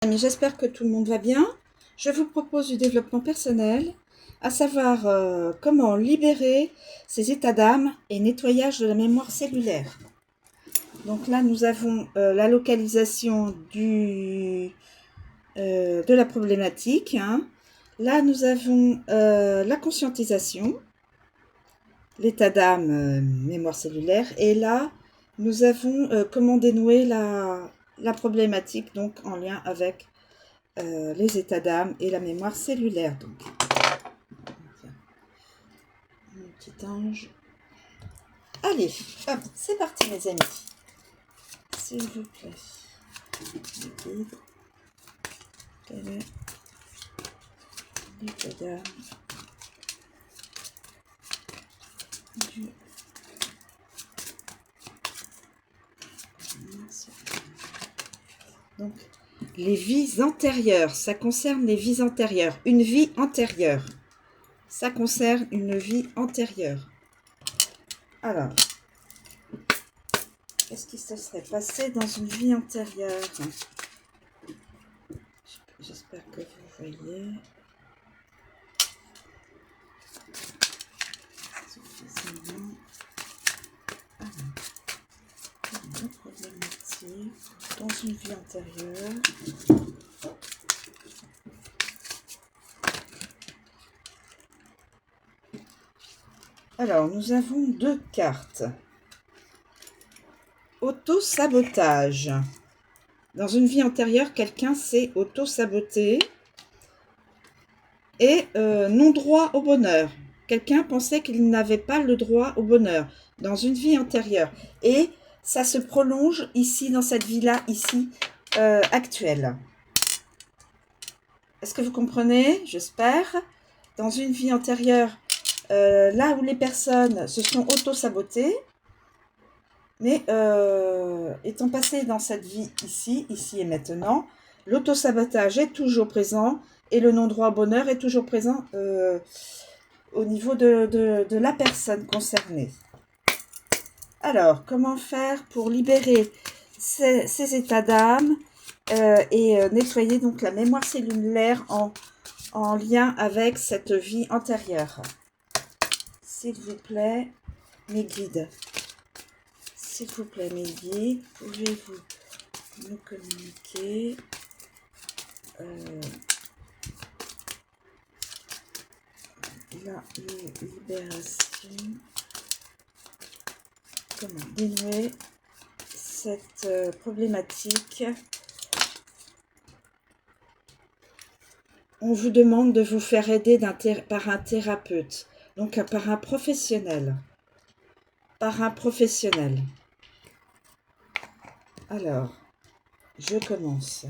Amis, j'espère que tout le monde va bien. Je vous propose du développement personnel, à savoir comment libérer ses états d'âme et nettoyage de la mémoire cellulaire. Donc là, nous avons la localisation de la problématique. Là, nous avons la conscientisation, l'état d'âme, mémoire cellulaire. Et là, nous avons comment dénouer la problématique, donc en lien avec les états d'âme et la mémoire cellulaire. Donc, mon petit ange. Allez, hop, c'est parti mes amis. S'il vous plaît. Le guide. Quel est l'état d'âme du... Donc, les vies antérieures, ça concerne les vies antérieures. Une vie antérieure. Ça concerne une vie antérieure. Alors, qu'est-ce qui se serait passé dans une vie antérieure? J'espère que vous voyez suffisamment. Alors, une problématique dans une vie antérieure. Alors, nous avons deux cartes. Auto-sabotage. Dans une vie antérieure, quelqu'un s'est auto-saboté. Et non-droit au bonheur. Quelqu'un pensait qu'il n'avait pas le droit au bonheur dans une vie antérieure. Et ça se prolonge ici, dans cette vie-là, ici, actuelle. Est-ce que vous comprenez? J'espère. Dans une vie antérieure, là où les personnes se sont auto-sabotées, mais étant passées dans cette vie ici et maintenant, l'auto-sabotage est toujours présent et le non-droit au bonheur est toujours présent au niveau de la personne concernée. Alors, comment faire pour libérer ces états d'âme et nettoyer donc la mémoire cellulaire en lien avec cette vie antérieure? S'il vous plaît, mes guides. S'il vous plaît, mes guides, pouvez-vous nous communiquer la libération? Comment dénouer cette problématique? On vous demande de vous faire aider par un thérapeute, donc par un professionnel. Par un professionnel. Alors, je commence.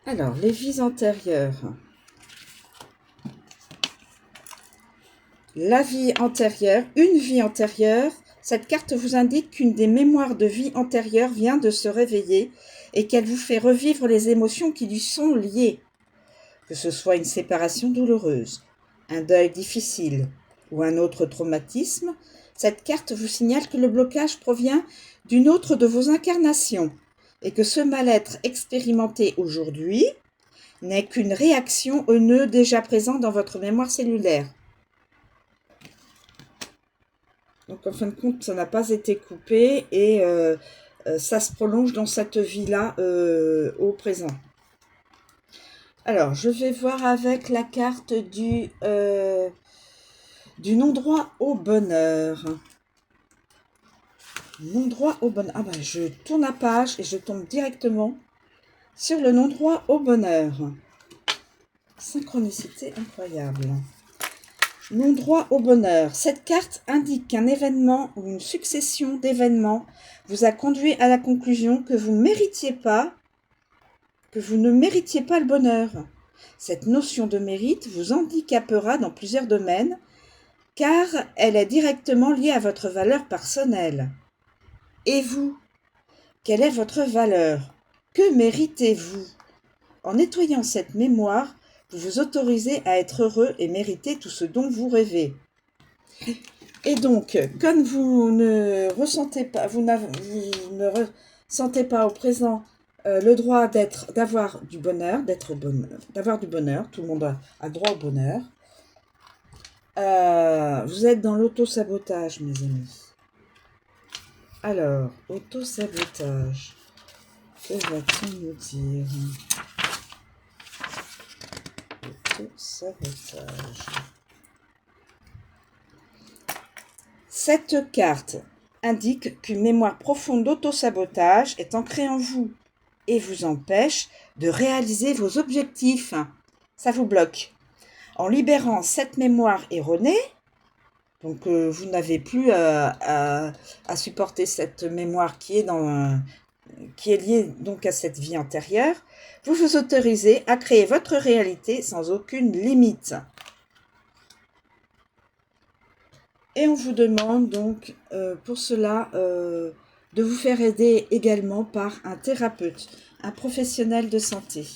Alors, les vies antérieures. La vie antérieure, une vie antérieure, cette carte vous indique qu'une des mémoires de vie antérieure vient de se réveiller et qu'elle vous fait revivre les émotions qui lui sont liées. Que ce soit une séparation douloureuse, un deuil difficile ou un autre traumatisme, cette carte vous signale que le blocage provient d'une autre de vos incarnations et que ce mal-être expérimenté aujourd'hui n'est qu'une réaction au nœud déjà présent dans votre mémoire cellulaire. Donc en fin de compte, ça n'a pas été coupé et ça se prolonge dans cette vie-là au présent. Alors, je vais voir avec la carte du non-droit au bonheur. Non-droit au bonheur. Ah ben, je tourne la page et je tombe directement sur le non-droit au bonheur. Synchronicité incroyable. Non-droit au bonheur. Cette carte indique qu'un événement ou une succession d'événements vous a conduit à la conclusion que vous ne méritiez pas le bonheur. Cette notion de mérite vous handicapera dans plusieurs domaines, car elle est directement liée à votre valeur personnelle. Et vous? Quelle est votre valeur? Que méritez-vous? En nettoyant cette mémoire, vous vous autorisez à être heureux et mériter tout ce dont vous rêvez. Et donc, comme vous ne ressentez pas, vous ne ressentez pas au présent le droit d'avoir du bonheur, d'avoir du bonheur, tout le monde a droit au bonheur. Vous êtes dans l'auto-sabotage, mes amis. Alors, auto-sabotage. Que va-t-il nous dire? Auto-sabotage. Cette carte indique qu'une mémoire profonde d'auto-sabotage est ancrée en vous et vous empêche de réaliser vos objectifs. Ça vous bloque. En libérant cette mémoire erronée, donc vous n'avez plus à supporter cette mémoire qui est liée donc à cette vie antérieure, vous vous autorisez à créer votre réalité sans aucune limite. Et on vous demande donc pour cela de vous faire aider également par un thérapeute, un professionnel de santé.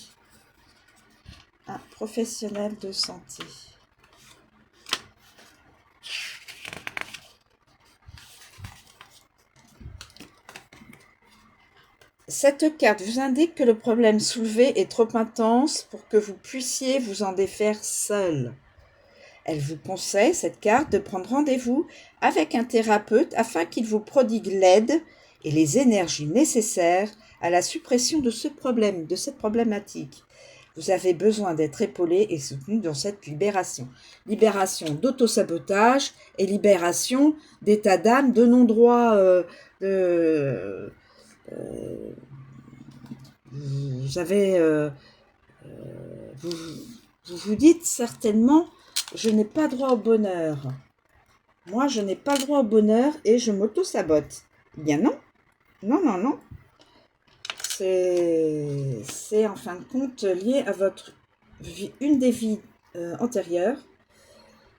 Un professionnel de santé. Cette carte vous indique que le problème soulevé est trop intense pour que vous puissiez vous en défaire seul. Elle vous conseille, cette carte, de prendre rendez-vous avec un thérapeute afin qu'il vous prodigue l'aide et les énergies nécessaires à la suppression de ce problème, de cette problématique. Vous avez besoin d'être épaulé et soutenu dans cette libération. Libération d'auto-sabotage et libération d'état d'âme, de non-droit, vous vous dites certainement, je n'ai pas droit au bonheur. Moi, je n'ai pas le droit au bonheur et je m'auto-sabote. Eh bien non, non, non, non. C'est en fin de compte lié à votre vie, une des vies antérieures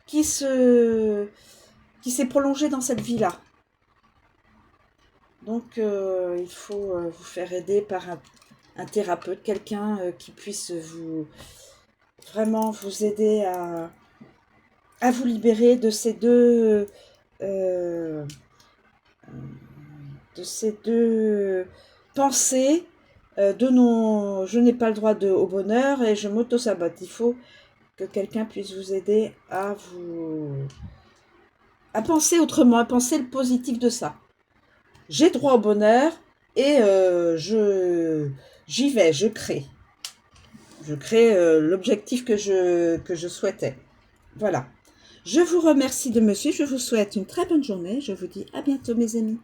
qui s'est prolongée dans cette vie-là. Donc, il faut vous faire aider par un thérapeute, quelqu'un qui puisse vraiment vous aider à vous libérer de ces deux pensées de non, je n'ai pas le droit au bonheur et je m'auto-sabote. Il faut que quelqu'un puisse vous aider à penser autrement, à penser le positif de ça. J'ai droit au bonheur et j'y vais, je crée. Je crée l'objectif que je souhaitais. Voilà. Je vous remercie de me suivre. Je vous souhaite une très bonne journée. Je vous dis à bientôt, mes amis.